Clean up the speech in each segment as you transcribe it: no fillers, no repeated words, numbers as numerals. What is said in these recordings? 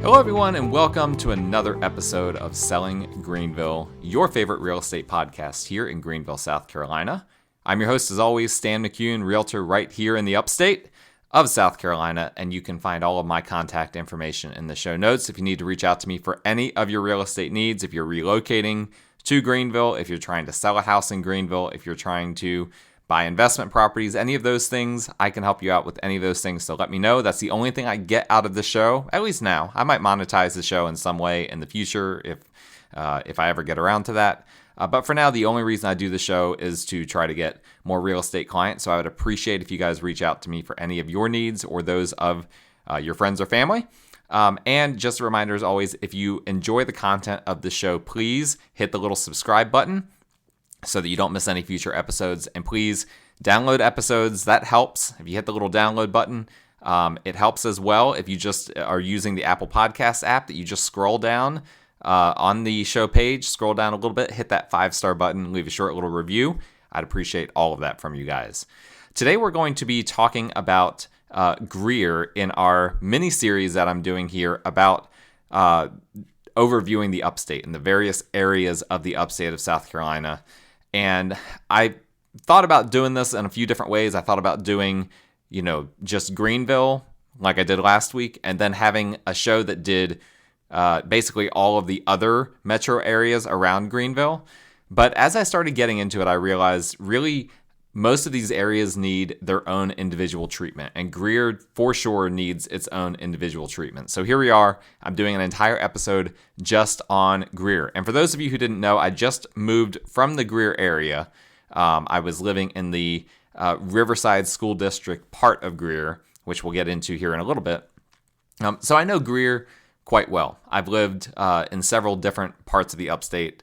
Hello everyone and welcome to another episode of Selling Greenville, your favorite real estate podcast here in Greenville, South Carolina. I'm your host as always, Stan McCune, realtor right here in the Upstate of South Carolina, and you can find all of my contact information in the show notes if you need to reach out to me for any of your real estate needs, if you're relocating to Greenville, if you're trying to sell a house in Greenville, if you're trying to buy investment properties, any of those things, I can help you out with any of those things. So let me know. That's the only thing I get out of the show, at least now. I might monetize the show in some way in the future if I ever get around to that. But for now, the only reason I do the show is to try to get more real estate clients. So I would appreciate if you guys reach out to me for any of your needs or those of your friends or family. And just a reminder, as always, if you enjoy the content of the show, please hit the little subscribe button so that you don't miss any future episodes. And please download episodes. That helps. If you hit the little download button, it helps as well. If you just are using the Apple Podcasts app, that you just scroll down on the show page, scroll down a little bit, hit that 5-star button, leave a short little review. I'd appreciate all of that from you guys. Today we're going to be talking about Greer in our mini-series that I'm doing here about overviewing the Upstate and the various areas of the Upstate of South Carolina. And I thought about doing this in a few different ways. I thought about doing, just Greenville like I did last week, and then having a show that did basically all of the other metro areas around Greenville. But as I started getting into it, I realized really most of these areas need their own individual treatment, and Greer for sure needs its own individual treatment. So here we are. I'm doing an entire episode just on Greer. And for those of you who didn't know, I just moved from the Greer area. I was living in the Riverside School District part of Greer, which we'll get into here in a little bit. So I know Greer quite well. I've lived in several different parts of the Upstate.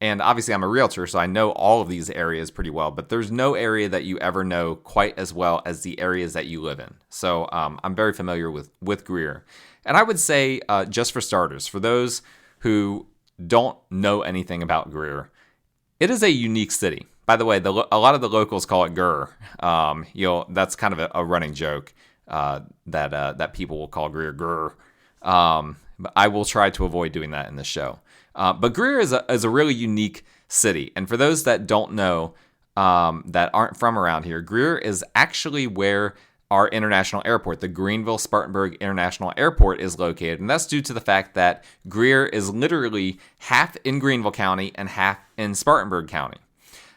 And obviously I'm a realtor, so I know all of these areas pretty well, but there's no area that you ever know quite as well as the areas that you live in. So I'm very familiar with Greer. And I would say, just for starters, for those who don't know anything about Greer, it is a unique city. By the way, a lot of the locals call it Greer. That's kind of a running joke that people will call Greer. But I will try to avoid doing that in the show. But Greer is a really unique city. And for those that don't know, that aren't from around here, Greer is actually where our international airport, the Greenville Spartanburg International Airport, is located. And that's due to the fact that Greer is literally half in Greenville County and half in Spartanburg County.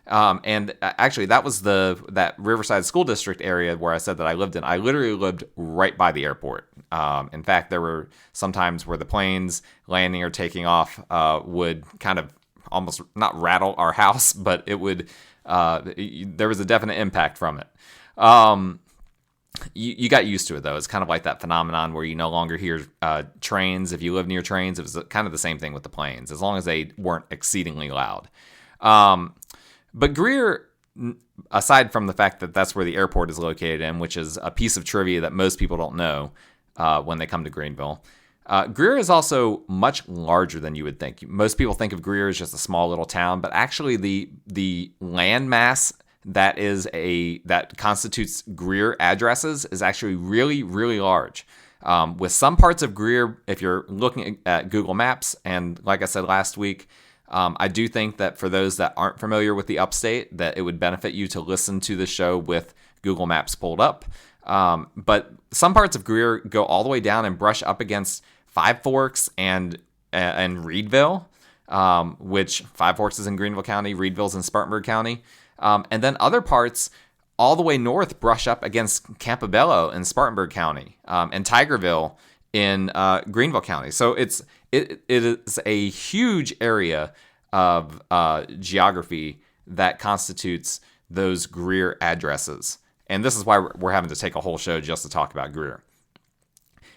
And actually, that was that Riverside School District area where I said that I lived in. I literally lived right by the airport. In fact, there were some times where the planes landing or taking off would kind of almost not rattle our house, but it would. There was a definite impact from it. You got used to it, though. It's kind of like that phenomenon where you no longer hear trains. If you live near trains, it was kind of the same thing with the planes, as long as they weren't exceedingly loud. But Greer, aside from the fact that that's where the airport is located in, which is a piece of trivia that most people don't know when they come to Greenville, Greer is also much larger than you would think. Most people think of Greer as just a small little town, but actually the land mass that constitutes Greer addresses is actually really, really large. With some parts of Greer, if you're looking at Google Maps, and like I said last week, I do think that for those that aren't familiar with the Upstate, that it would benefit you to listen to the show with Google Maps pulled up. But some parts of Greer go all the way down and brush up against Five Forks and Reedville, which Five Forks is in Greenville County, Reedville's in Spartanburg County. And then other parts all the way north brush up against Campobello in Spartanburg County, and Tigerville in Greenville County. So it is a huge area of geography that constitutes those Greer addresses. And this is why we're having to take a whole show just to talk about Greer.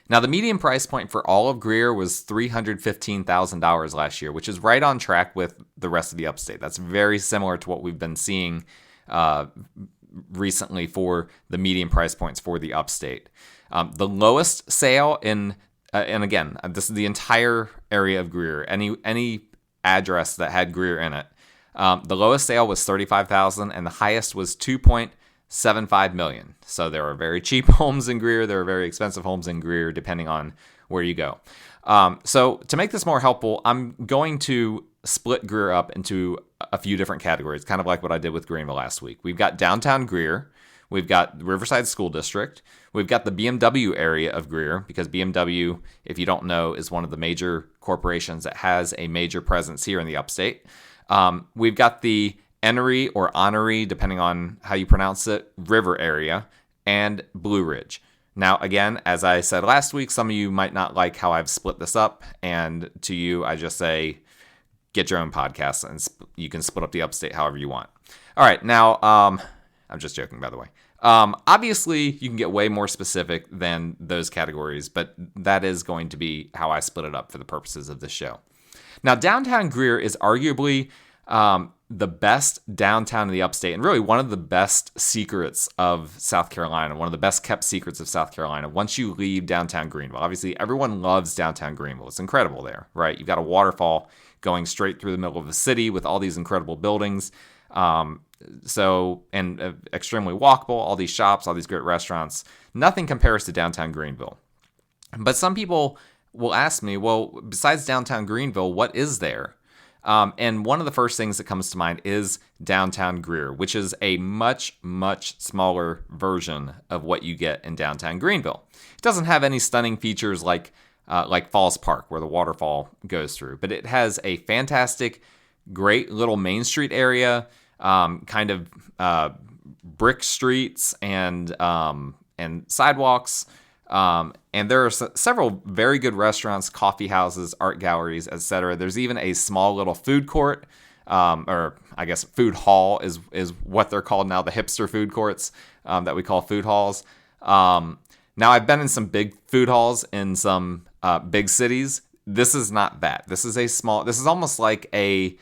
Now, the median price point for all of Greer was $315,000 last year, which is right on track with the rest of the Upstate. That's very similar to what we've been seeing recently for the median price points for the Upstate. The lowest sale and again, this is the entire area of Greer, any address that had Greer in it. The lowest sale was $35,000 and the highest was $2.75 million. So there are very cheap homes in Greer. There are very expensive homes in Greer, depending on where you go. So to make this more helpful, I'm going to split Greer up into a few different categories, kind of like what I did with Greenville last week. We've got downtown Greer. We've got Riverside School District. We've got the BMW area of Greer, because BMW, if you don't know, is one of the major corporations that has a major presence here in the Upstate. We've got the Enoree or Honoree, depending on how you pronounce it, river area, and Blue Ridge. Now, again, as I said last week, some of you might not like how I've split this up, and to you, I just say, get your own podcast, and you can split up the Upstate however you want. All right, now, I'm just joking, by the way. Obviously, you can get way more specific than those categories, but that is going to be how I split it up for the purposes of this show. Now, downtown Greer is arguably the best downtown in the Upstate, and really one of the best secrets of South Carolina, one of the best kept secrets of South Carolina once you leave downtown Greenville. Obviously, everyone loves downtown Greenville. It's incredible there, right? You've got a waterfall going straight through the middle of the city with all these incredible buildings. Extremely walkable, all these shops, all these great restaurants. Nothing compares to downtown Greenville. But some people will ask me, well, besides downtown Greenville, what is there? And one of the first things that comes to mind is downtown Greer, which is a much, much smaller version of what you get in downtown Greenville. It doesn't have any stunning features like Falls Park, where the waterfall goes through, but it has a fantastic, great little Main Street area, kind of brick streets and sidewalks. And there are several very good restaurants, coffee houses, art galleries, etc. There's even a small little food court, or I guess food hall is what they're called now, the hipster food courts that we call food halls. Now, I've been in some big food halls in some big cities. This is not that. This is almost like a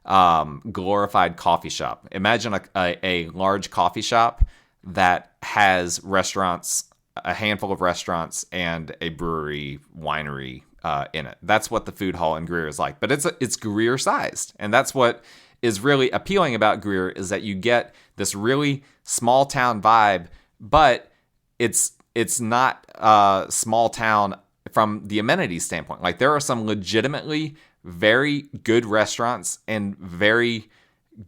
glorified coffee shop. Imagine a large coffee shop that has restaurants, a handful of restaurants, and a brewery, winery in it. That's what the food hall in Greer is like. But it's Greer sized, and that's what is really appealing about Greer, is that you get this really small town vibe, but it's not a small town from the amenities standpoint. Like, there are some legitimately very good restaurants and very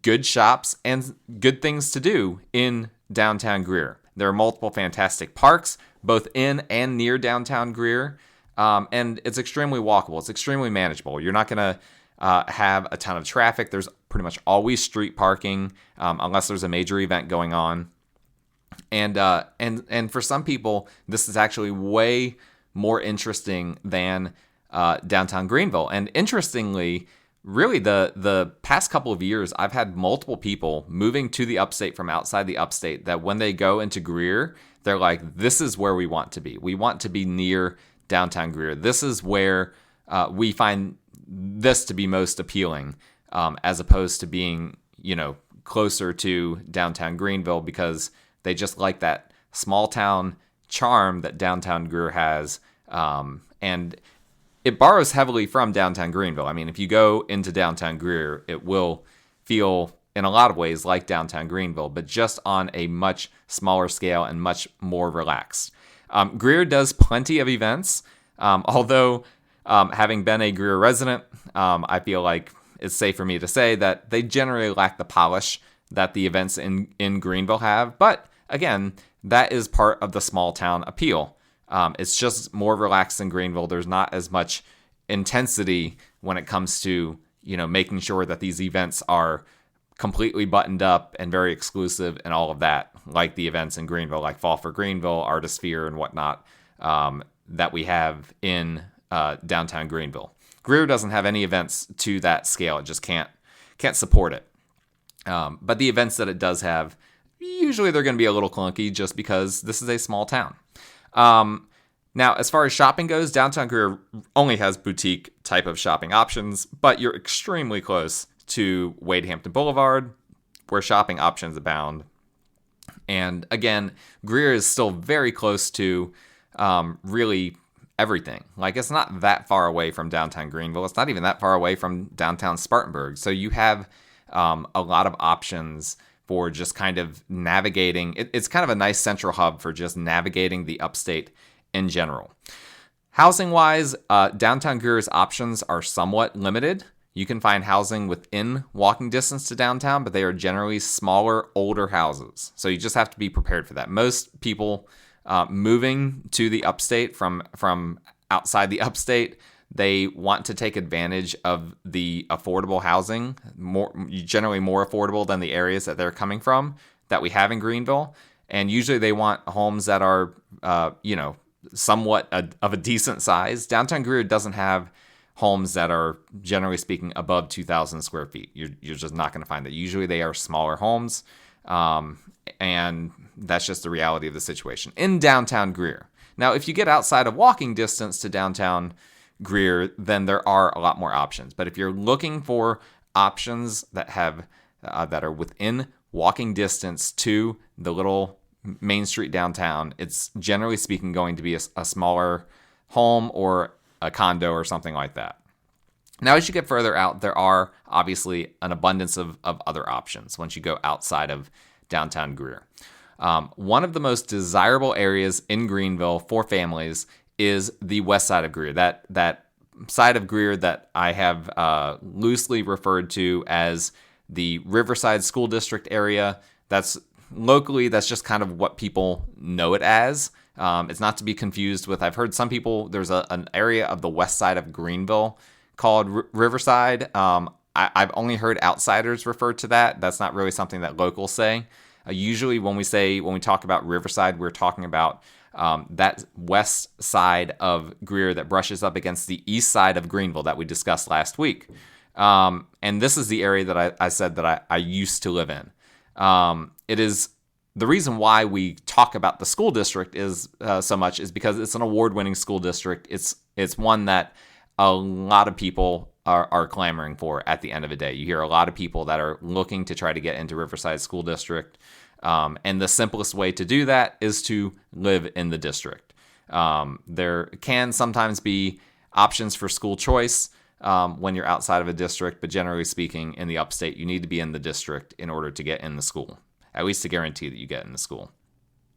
good shops and good things to do in downtown Greer. There are multiple fantastic parks, both in and near downtown Greer, and it's extremely walkable. It's extremely manageable. You're not going to have a ton of traffic. There's pretty much always street parking, unless there's a major event going on. And for some people, this is actually way more interesting than downtown Greenville. And interestingly, really the past couple of years, I've had multiple people moving to the Upstate from outside the Upstate that when they go into Greer, they're like, this is where we want to be. We want to be near downtown Greer. This is where we find this to be most appealing, as opposed to being, closer to downtown Greenville, because they just like that small town charm that downtown Greer has. And it borrows heavily from downtown Greenville. I mean, if you go into downtown Greer, it will feel in a lot of ways like downtown Greenville, but just on a much smaller scale and much more relaxed. Greer does plenty of events, although having been a Greer resident, I feel like it's safe for me to say that they generally lack the polish that the events in Greenville have. But again, that is part of the small town appeal. It's just more relaxed in Greenville. There's not as much intensity when it comes to, making sure that these events are completely buttoned up and very exclusive and all of that, like the events in Greenville, like Fall for Greenville, Artisphere, and whatnot, that we have in downtown Greenville. Greer doesn't have any events to that scale. It just can't support it. But the events that it does have, usually they're going to be a little clunky just because this is a small town. Now, as far as shopping goes, downtown Greer only has boutique type of shopping options, but you're extremely close to Wade Hampton Boulevard, where shopping options abound. And again, Greer is still very close to really everything. Like, it's not that far away from downtown Greenville. It's not even that far away from downtown Spartanburg. So you have a lot of options for just kind of navigating. It's kind of a nice central hub for just navigating the Upstate in general. Housing-wise, downtown Greer's options are somewhat limited. You can find housing within walking distance to downtown, but they are generally smaller, older houses. So you just have to be prepared for that. Most people moving to the upstate from outside the upstate, they want to take advantage of the affordable housing, generally more affordable than the areas that they're coming from that we have in Greenville. And usually they want homes that are, somewhat of a decent size. Downtown Greer doesn't have homes that are, generally speaking, above 2,000 square feet. You're just not going to find that. Usually they are smaller homes, and that's just the reality of the situation in downtown Greer. Now, if you get outside of walking distance to downtown Greer, then there are a lot more options. But if you're looking for options that have that are within walking distance to the little Main Street downtown, it's generally speaking going to be a smaller home or a condo or something like that. Now, as you get further out, there are obviously an abundance of other options once you go outside of downtown Greer. One of the most desirable areas in Greenville for families is the west side of Greer. That side of Greer that I have loosely referred to as the Riverside School District area. That's just kind of what people know it as. It's not to be confused with, I've heard some people, there's an area of the west side of Greenville called Riverside. I've only heard outsiders refer to that. That's not really something that locals say. Usually when we talk about Riverside, we're talking about that west side of Greer that brushes up against the east side of Greenville that we discussed last week. And this is the area that I said that I used to live in. It is the reason why we talk about the school district is so much is because it's an award-winning school district. It's one that a lot of people are clamoring for at the end of the day. You hear a lot of people that are looking to try to get into Riverside School District. And the simplest way to do that is to live in the district. There can sometimes be options for school choice when you're outside of a district, but generally speaking, in the upstate, you need to be in the district in order to get in the school, at least to guarantee that you get in the school.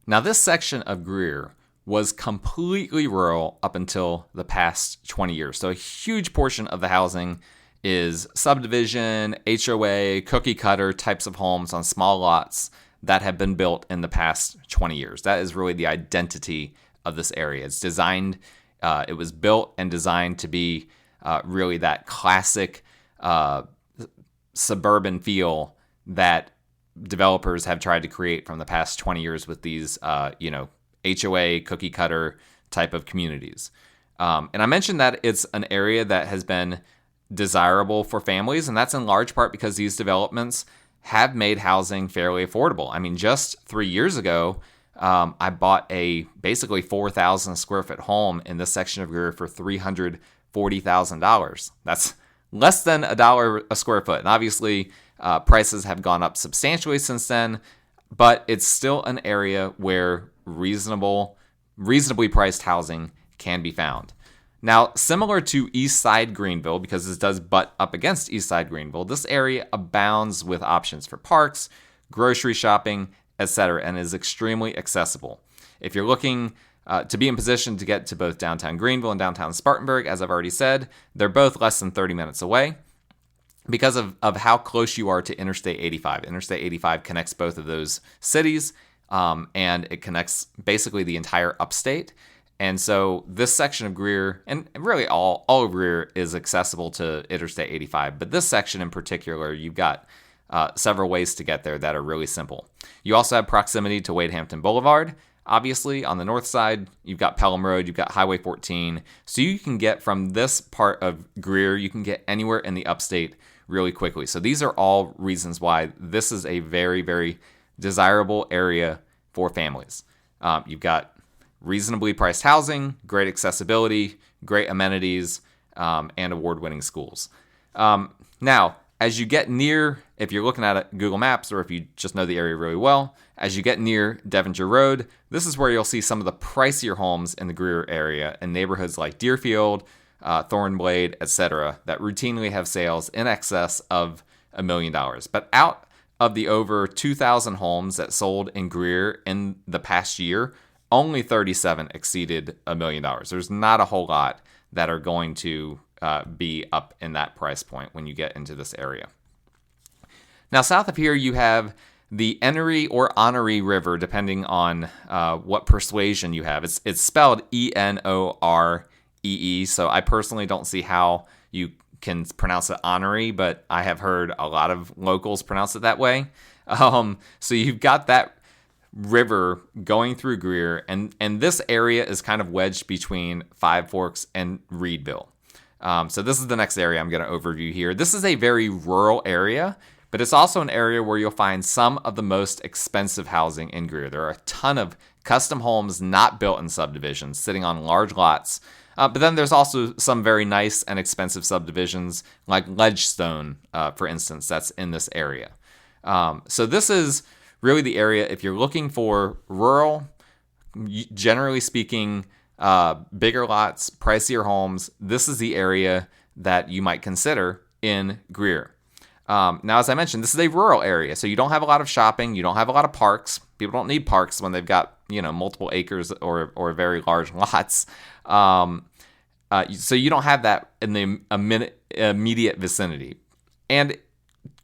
Now, this section of Greer was completely rural up until the past 20 years. So a huge portion of the housing is subdivision, HOA, cookie cutter types of homes on small lots that have been built in the past 20 years. That is really the identity of this area. It's designed, it was built and designed to be really that classic suburban feel that developers have tried to create from the past 20 years with these, HOA, cookie cutter type of communities. And I mentioned that it's an area that has been desirable for families, and that's in large part because these developments have made housing fairly affordable. I mean, just 3 years ago, I bought a basically 4,000 square foot home in this section of Greer for $340,000. That's less than $1 a square foot. And obviously, prices have gone up substantially since then, but it's still an area where reasonably priced housing can be found. Now, similar to East Side Greenville, because this does butt up against East Side Greenville, this area abounds with options for parks, grocery shopping, etc., and is extremely accessible. If you're looking to be in position to get to both downtown Greenville and downtown Spartanburg, as I've already said, they're both less than 30 minutes away because of how close you are to Interstate 85. Interstate 85 connects both of those cities, and it connects basically the entire upstate. And so this section of Greer, and really all of Greer, is accessible to Interstate 85. But this section in particular, you've got several ways to get there that are really simple. You also have proximity to Wade Hampton Boulevard. Obviously, on the north side, you've got Pelham Road, you've got Highway 14. So you can get from this part of Greer, you can get anywhere in the upstate really quickly. So these are all reasons why this is a very, very desirable area for families. You've got reasonably priced housing, great accessibility, great amenities, and award-winning schools. Now, as you get near, if you're looking at Google Maps or if you just know the area really well, as you get near Devonshire Road, this is where you'll see some of the pricier homes in the Greer area in neighborhoods like Deerfield, Thornblade, etc., that routinely have sales in excess of $1 million. But out of the over 2,000 homes that sold in Greer in the past year, only 37 exceeded $1 million. There's not a whole lot that are going to be up in that price point when you get into this area. Now, south of here, you have the Enoree or Honoree River, depending on what persuasion you have. It's spelled Enoree, so I personally don't see how you can pronounce it Honoree, but I have heard a lot of locals pronounce it that way. So you've got that river going through Greer, and this area is kind of wedged between Five Forks and Reedville. So this is the next area I'm going to overview here. This is a very rural area, but it's also an area where you'll find some of the most expensive housing in Greer. There are a ton of custom homes not built in subdivisions, sitting on large lots. But then there's also some very nice and expensive subdivisions, like Ledgestone, for instance, that's in this area. So this is really the area, if you're looking for rural, generally speaking, bigger lots, pricier homes, this is the area that you might consider in Greer. Now, as I mentioned, this is a rural area, so you don't have a lot of shopping, you don't have a lot of parks. People don't need parks when they've got, multiple acres or very large lots. So you don't have that in the immediate vicinity. And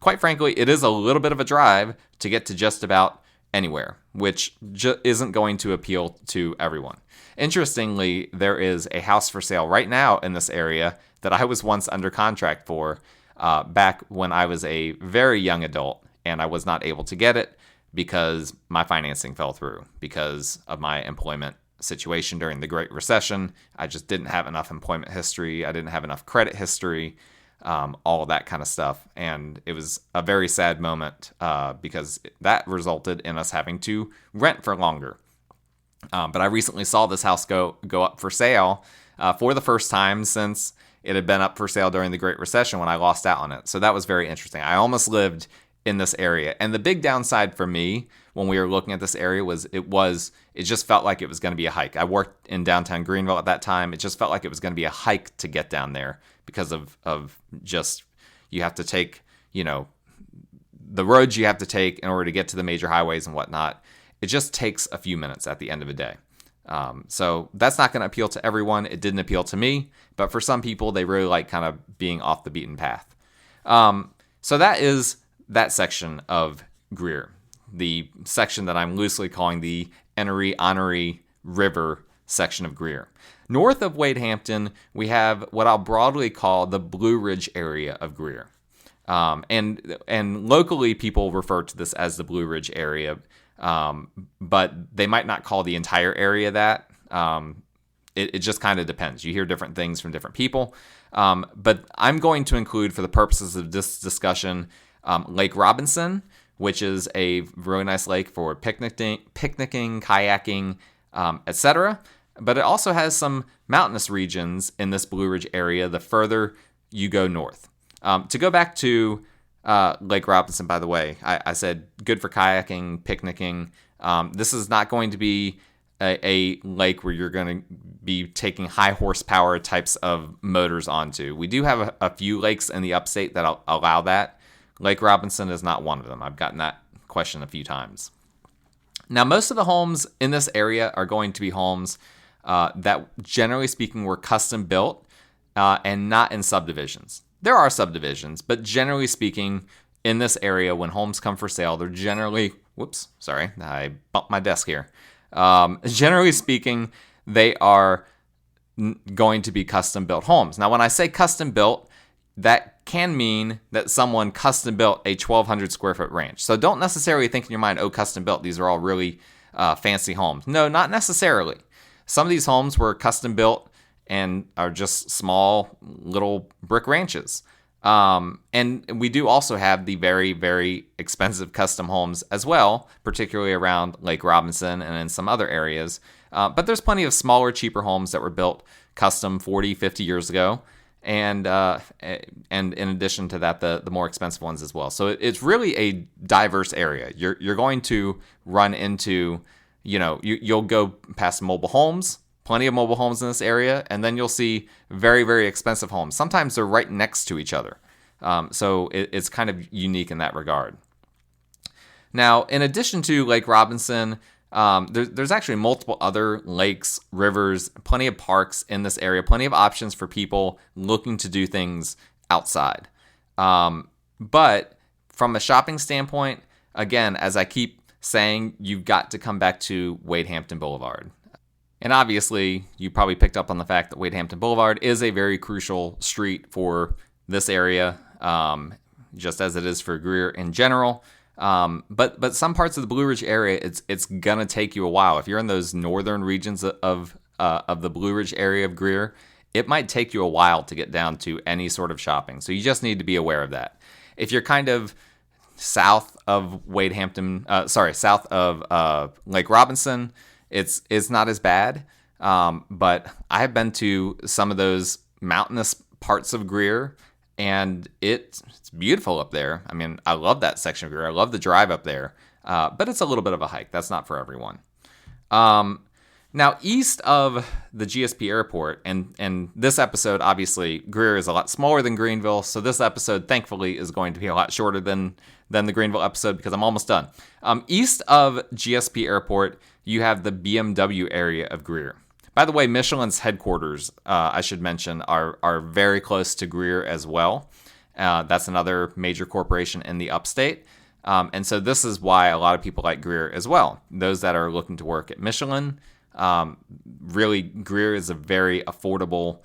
quite frankly, it is a little bit of a drive to get to just about anywhere, which isn't going to appeal to everyone. Interestingly, there is a house for sale right now in this area that I was once under contract for back when I was a very young adult, and I was not able to get it because my financing fell through because of my employment situation during the Great Recession. I just didn't have enough employment history. I didn't have enough credit history, all of that kind of stuff. And it was a very sad moment because that resulted in us having to rent for longer. But I recently saw this house go up for sale for the first time since it had been up for sale during the Great Recession when I lost out on it. So that was very interesting. I almost lived in this area. And the big downside for me when we were looking at this area was it just felt like it was going to be a hike. I worked in downtown Greenville at that time. It just felt like it was going to be a hike to get down there because of just, you have to take, the roads you have to take in order to get to the major highways and whatnot. It just takes a few minutes at the end of the day. So that's not going to appeal to everyone. It didn't appeal to me, but for some people, they really like kind of being off the beaten path. So that is that section of Greer, the section that I'm loosely calling the Enoree River section of Greer. North of Wade Hampton, we have what I'll broadly call the Blue Ridge area of Greer. And locally, people refer to this as the Blue Ridge area, but they might not call the entire area that. It just kind of depends. You hear different things from different people. But I'm going to include, for the purposes of this discussion, Lake Robinson, which is a really nice lake for picnicking, kayaking, etc. But it also has some mountainous regions in this Blue Ridge area the further you go north. To go back to Lake Robinson, by the way, I said good for kayaking, picnicking. This is not going to be a lake where you're going to be taking high horsepower types of motors onto. We do have a few lakes in the Upstate that allow that. Lake Robinson is not one of them. I've gotten that question a few times. Now, most of the homes in this area are going to be homes that, generally speaking, were custom built and not in subdivisions. There are subdivisions, but generally speaking, in this area, when homes come for sale, they're generally, whoops, sorry, I bumped my desk here. Generally speaking, they are going to be custom built homes. Now, when I say custom built, that can mean that someone custom built a 1,200 square foot ranch. So don't necessarily think in your mind, oh, custom built, these are all really fancy homes. No, not necessarily. Some of these homes were custom built and are just small little brick ranches. And we do also have the very, very expensive custom homes as well, particularly around Lake Robinson and in some other areas. But there's plenty of smaller, cheaper homes that were built custom 40, 50 years ago. And in addition to that, the more expensive ones as well. So it's really a diverse area. You're going to run into, you'll go past mobile homes, plenty of mobile homes in this area, and then you'll see very, very expensive homes. Sometimes they're right next to each other. So it's kind of unique in that regard. Now, in addition to Lake Robinson, There's actually multiple other lakes, rivers, plenty of parks in this area, plenty of options for people looking to do things outside. But from a shopping standpoint, again, as I keep saying, you've got to come back to Wade Hampton Boulevard. And obviously, you probably picked up on the fact that Wade Hampton Boulevard is a very crucial street for this area, just as it is for Greer in general. But some parts of the Blue Ridge area, it's gonna take you a while. If you're in those northern regions of the Blue Ridge area of Greer, it might take you a while to get down to any sort of shopping. So you just need to be aware of that. If you're kind of south of south of Lake Robinson, it's not as bad. But I've been to some of those mountainous parts of Greer, and it's beautiful up there. I mean, I love that section of Greer. I love the drive up there. But it's a little bit of a hike. That's not for everyone. Now, east of the GSP airport, and this episode, obviously, Greer is a lot smaller than Greenville, so this episode, thankfully, is going to be a lot shorter than the Greenville episode because I'm almost done. East of GSP airport, you have the BMW area of Greer. By the way, Michelin's headquarters, I should mention, are very close to Greer as well. That's another major corporation in the Upstate. And so this is why a lot of people like Greer as well. Those that are looking to work at Michelin, really, Greer is a very affordable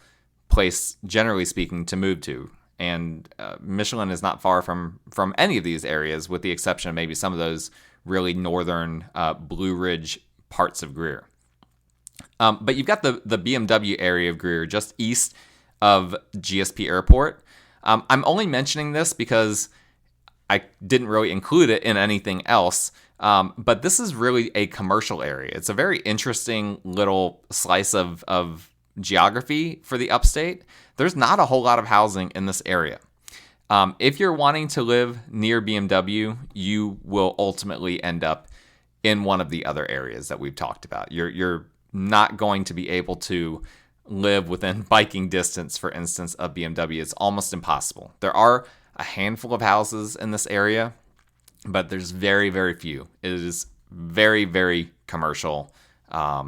place, generally speaking, to move to. And Michelin is not far from any of these areas, with the exception of maybe some of those really northern Blue Ridge parts of Greer. But you've got the BMW area of Greer just east of GSP Airport. I'm only mentioning this because I didn't really include it in anything else. But this is really a commercial area. It's a very interesting little slice of geography for the Upstate. There's not a whole lot of housing in this area. If you're wanting to live near BMW, you will ultimately end up in one of the other areas that we've talked about. You're not going to be able to live within biking distance, for instance, of BMW. It's almost impossible. There are a handful of houses in this area, but there's very, very few. It is very, very commercial. A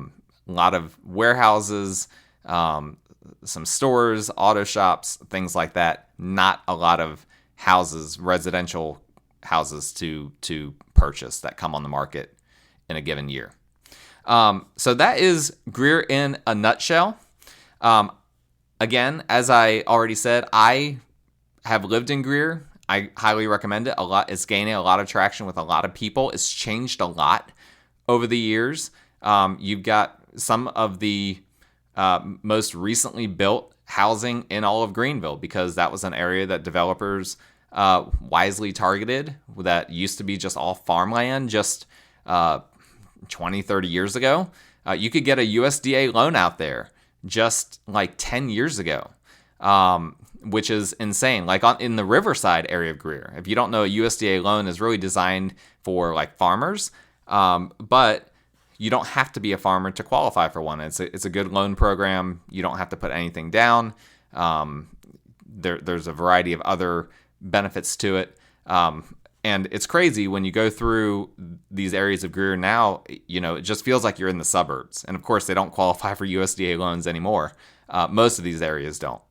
lot of warehouses, some stores, auto shops, things like that. Not a lot of houses, residential houses to purchase that come on the market in a given year. So that is Greer in a nutshell. Again, as I already said, I have lived in Greer. I highly recommend it a lot. It's gaining a lot of traction with a lot of people. It's changed a lot over the years. You've got some of the most recently built housing in all of Greenville, because that was an area that developers wisely targeted that used to be just all farmland just 20, 30 years ago. You could get a USDA loan out there just like 10 years ago. Which is insane. Like in the Riverside area of Greer, if you don't know, a USDA loan is really designed for like farmers, but you don't have to be a farmer to qualify for one. It's a good loan program. You don't have to put anything down. There's a variety of other benefits to it. And it's crazy when you go through these areas of Greer now, it just feels like you're in the suburbs. And of course, they don't qualify for USDA loans anymore. Most of these areas don't.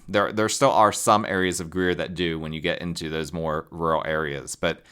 There still are some areas of Greer that do when you get into those more rural areas, but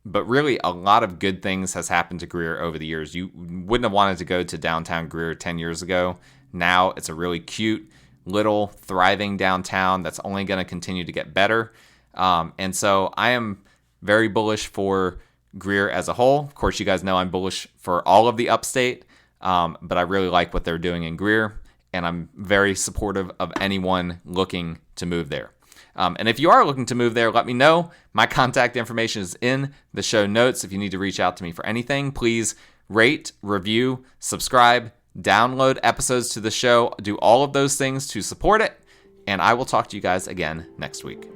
really a lot of good things has happened to Greer over the years. You wouldn't have wanted to go to downtown Greer 10 years ago. Now it's a really cute, little, thriving downtown that's only going to continue to get better. And so I am very bullish for Greer as a whole. Of course, you guys know I'm bullish for all of the Upstate, but I really like what they're doing in Greer. And I'm very supportive of anyone looking to move there. And if you are looking to move there, let me know. My contact information is in the show notes. If you need to reach out to me for anything, please rate, review, subscribe, download episodes to the show. Do all of those things to support it. And I will talk to you guys again next week.